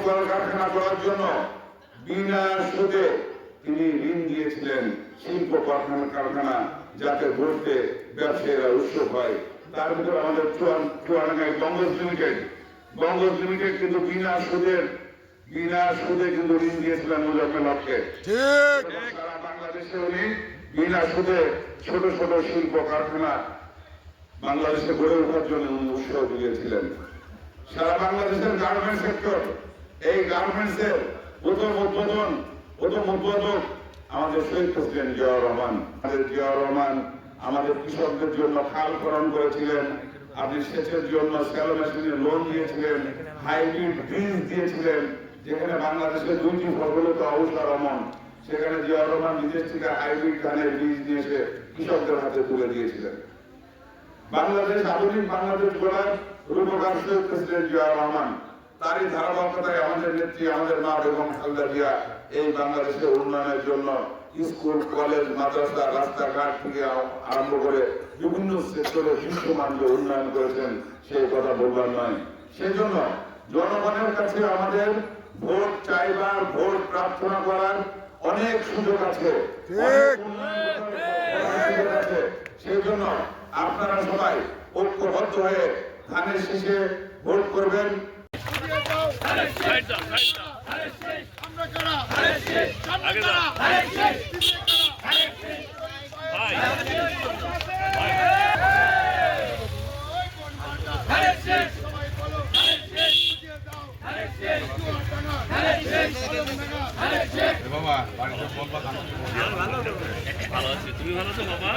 কলকারখানা করার জন্য বিনা সুদে তিনি ঋণ দিয়েছিলেন শিল্প কারখানা যাতে গড়তে ব্যবসায়ীরা উৎসব হয়। তার ভিতরে আমাদের চুয়াডাঙ্গায় গঙ্গজ লিমিটেড কিন্তু বিনা সুদে কিন্তু ঋণ দিয়েছিলেন মুজাফফরকে। সারা বাংলাদেশে উনি বিনা সুদে ছোট ছোট শিল্প কারখানা বাংলাদেশে গড়ে ওঠার জন্য উনি উৎসাহ দিয়েছিলেন। সারা বাংলাদেশের গার্মেন্টস সেক্টর, এই গার্মেন্টসের প্রথম উদ্বোধক আমাদের শহীদ প্রেসিডেন্ট জিয়াউর রহমান। আমাদের কৃষকদের জন্য খাল খনন করেছিলেন, আপনি সেচের জন্য স্যালো মেশিনের লোন দিয়েছিলেন, হাইব্রিড বীজ দিয়েছিলেন। যেখানে বাংলাদেশে 2টি ফসলত অবসর অমন, সেখানে জিয়াউর রহমান বিদেশ থেকে হাইব্রিড ধানের বীজ নিয়ে এসে কৃষকদের হাতে তুলে দিয়েছিলেন। আধুনিক বাংলাদেশ গড়ার রূপকার শহীদ প্রেসিডেন্ট জিয়াউর রহমান। তারই ধারাবাহিকতায় আমাদের নেত্রী, আমাদের মা বেগম খালেদা জিয়া এই বাংলাদেশের উন্নয়নের জন্য স্কুল, কলেজ, মাদ্রাসা, রাস্তাঘাট থেকে আরম্ভ করে বিভিন্ন সেক্টরে বিশ্বমানকে উন্নয়ন করেছেন, সেই কথা বলবার নয়। সেই জন্য জনগণের কাছে আমাদের ভোট চাইবার, ভোট প্রার্থনা করার অনেক সুযোগ আছে। সেই জন্য আপনারা সবাই ঐক্যবদ্ধ হয়ে ধানের শীষে ভোট করবেন। বাবা বাড়িতে ভালো আছে, তুমি ভালো আছো বাবা?